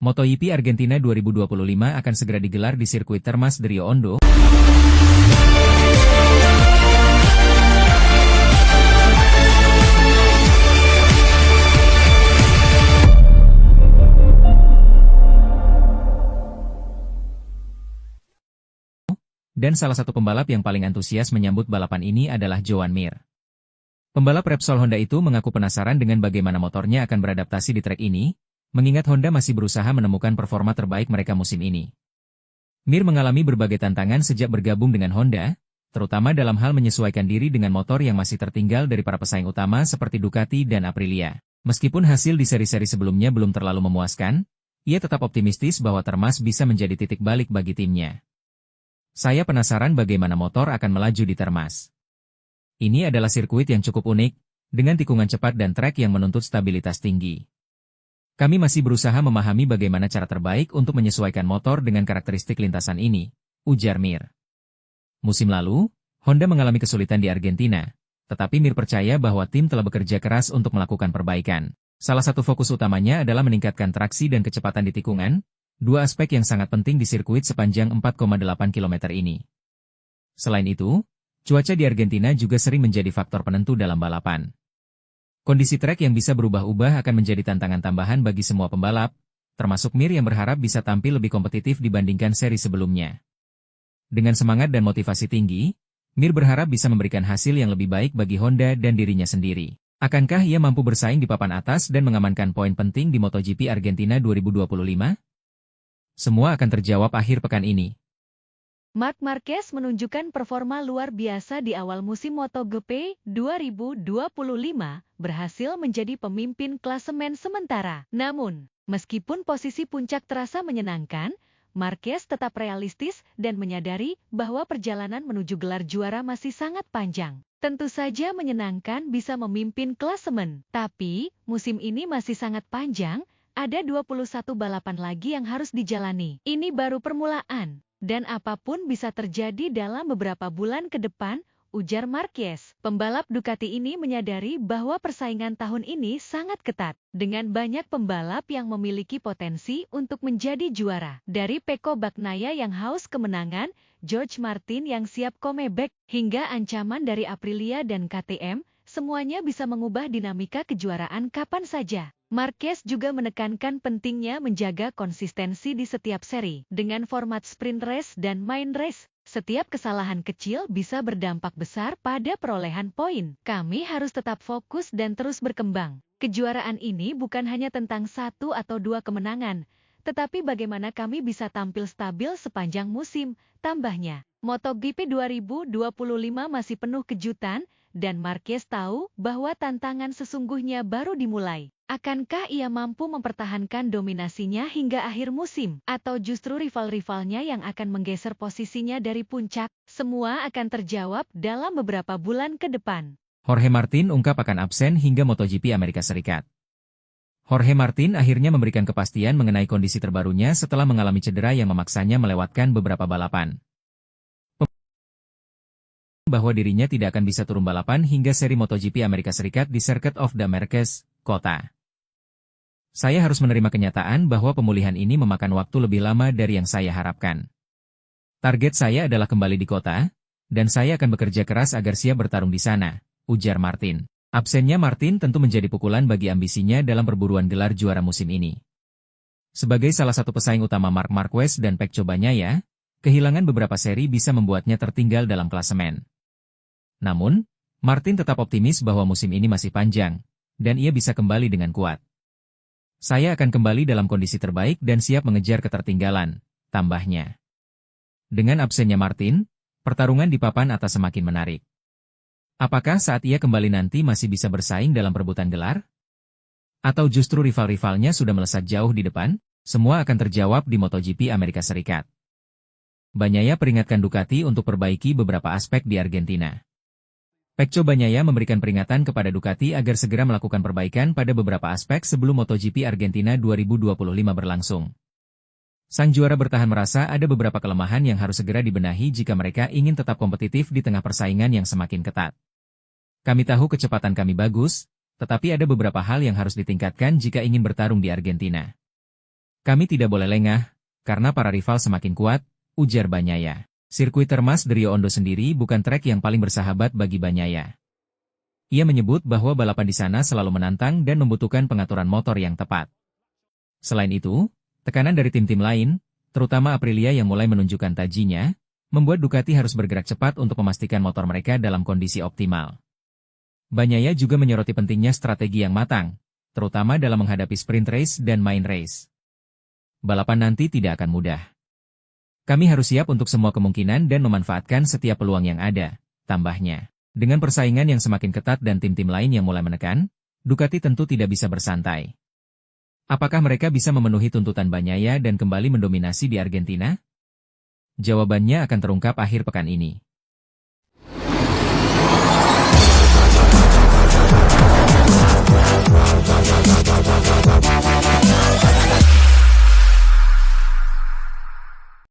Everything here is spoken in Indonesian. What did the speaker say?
MotoGP Argentina 2025 akan segera digelar di sirkuit Termas de Rio Hondo. Dan salah satu pembalap yang paling antusias menyambut balapan ini adalah Joan Mir. Pembalap Repsol Honda itu mengaku penasaran dengan bagaimana motornya akan beradaptasi di trek ini, mengingat Honda masih berusaha menemukan performa terbaik mereka musim ini. Mir mengalami berbagai tantangan sejak bergabung dengan Honda, terutama dalam hal menyesuaikan diri dengan motor yang masih tertinggal dari para pesaing utama seperti Ducati dan Aprilia. Meskipun hasil di seri-seri sebelumnya belum terlalu memuaskan, ia tetap optimistis bahwa Termas bisa menjadi titik balik bagi timnya. Saya penasaran bagaimana motor akan melaju di Termas. Ini adalah sirkuit yang cukup unik, dengan tikungan cepat dan trek yang menuntut stabilitas tinggi. Kami masih berusaha memahami bagaimana cara terbaik untuk menyesuaikan motor dengan karakteristik lintasan ini, ujar Mir. Musim lalu, Honda mengalami kesulitan di Argentina, tetapi Mir percaya bahwa tim telah bekerja keras untuk melakukan perbaikan. Salah satu fokus utamanya adalah meningkatkan traksi dan kecepatan di tikungan, dua aspek yang sangat penting di sirkuit sepanjang 4,8 km ini. Selain itu, cuaca di Argentina juga sering menjadi faktor penentu dalam balapan. Kondisi trek yang bisa berubah-ubah akan menjadi tantangan tambahan bagi semua pembalap, termasuk Mir yang berharap bisa tampil lebih kompetitif dibandingkan seri sebelumnya. Dengan semangat dan motivasi tinggi, Mir berharap bisa memberikan hasil yang lebih baik bagi Honda dan dirinya sendiri. Akankah ia mampu bersaing di papan atas dan mengamankan poin penting di MotoGP Argentina 2025? Semua akan terjawab akhir pekan ini. Marc Marquez menunjukkan performa luar biasa di awal musim MotoGP 2025, berhasil menjadi pemimpin klasemen sementara. Namun, meskipun posisi puncak terasa menyenangkan, Marquez tetap realistis dan menyadari bahwa perjalanan menuju gelar juara masih sangat panjang. Tentu saja menyenangkan bisa memimpin klasemen, tapi musim ini masih sangat panjang, ada 21 balapan lagi yang harus dijalani. Ini baru permulaan. Dan apapun bisa terjadi dalam beberapa bulan ke depan, ujar Marquez. Pembalap Ducati ini menyadari bahwa persaingan tahun ini sangat ketat, dengan banyak pembalap yang memiliki potensi untuk menjadi juara. Dari Pecco Bagnaia yang haus kemenangan, George Martin yang siap comeback, hingga ancaman dari Aprilia dan KTM, semuanya bisa mengubah dinamika kejuaraan kapan saja. Marquez juga menekankan pentingnya menjaga konsistensi di setiap seri. Dengan format sprint race dan main race, setiap kesalahan kecil bisa berdampak besar pada perolehan poin. Kami harus tetap fokus dan terus berkembang. Kejuaraan ini bukan hanya tentang satu atau dua kemenangan, tetapi bagaimana kami bisa tampil stabil sepanjang musim, tambahnya. MotoGP 2025 masih penuh kejutan, dan Marquez tahu bahwa tantangan sesungguhnya baru dimulai. Akankah ia mampu mempertahankan dominasinya hingga akhir musim? Atau justru rival-rivalnya yang akan menggeser posisinya dari puncak? Semua akan terjawab dalam beberapa bulan ke depan. Jorge Martin ungkap akan absen hingga MotoGP Amerika Serikat. Jorge Martin akhirnya memberikan kepastian mengenai kondisi terbarunya setelah mengalami cedera yang memaksanya melewatkan beberapa balapan. Bahwa dirinya tidak akan bisa turun balapan hingga seri MotoGP Amerika Serikat di Circuit of the Americas, kota. Saya harus menerima kenyataan bahwa pemulihan ini memakan waktu lebih lama dari yang saya harapkan. Target saya adalah kembali di kota, dan saya akan bekerja keras agar siap bertarung di sana, ujar Martin. Absennya Martin tentu menjadi pukulan bagi ambisinya dalam perburuan gelar juara musim ini. Sebagai salah satu pesaing utama Marc Marquez dan Pecco Bagnaia, kehilangan beberapa seri bisa membuatnya tertinggal dalam klasemen. Namun, Martin tetap optimis bahwa musim ini masih panjang, dan ia bisa kembali dengan kuat. Saya akan kembali dalam kondisi terbaik dan siap mengejar ketertinggalan, tambahnya. Dengan absennya Martin, pertarungan di papan atas semakin menarik. Apakah saat ia kembali nanti masih bisa bersaing dalam perebutan gelar? Atau justru rival-rivalnya sudah melesat jauh di depan? Semua akan terjawab di MotoGP Amerika Serikat. Bagnaia peringatkan Ducati untuk perbaiki beberapa aspek di Argentina. Pecco Bagnaia memberikan peringatan kepada Ducati agar segera melakukan perbaikan pada beberapa aspek sebelum MotoGP Argentina 2025 berlangsung. Sang juara bertahan merasa ada beberapa kelemahan yang harus segera dibenahi jika mereka ingin tetap kompetitif di tengah persaingan yang semakin ketat. Kami tahu kecepatan kami bagus, tetapi ada beberapa hal yang harus ditingkatkan jika ingin bertarung di Argentina. Kami tidak boleh lengah, karena para rival semakin kuat, ujar Bagnaia. Sirkuit Termas de Rio Hondo sendiri bukan trek yang paling bersahabat bagi Bagnaia. Ia menyebut bahwa balapan di sana selalu menantang dan membutuhkan pengaturan motor yang tepat. Selain itu, tekanan dari tim-tim lain, terutama Aprilia yang mulai menunjukkan tajinya, membuat Ducati harus bergerak cepat untuk memastikan motor mereka dalam kondisi optimal. Bagnaia juga menyoroti pentingnya strategi yang matang, terutama dalam menghadapi sprint race dan main race. Balapan nanti tidak akan mudah. Kami harus siap untuk semua kemungkinan dan memanfaatkan setiap peluang yang ada, tambahnya. Dengan persaingan yang semakin ketat dan tim-tim lain yang mulai menekan, Ducati tentu tidak bisa bersantai. Apakah mereka bisa memenuhi tuntutan Bagnaia dan kembali mendominasi di Argentina? Jawabannya akan terungkap akhir pekan ini.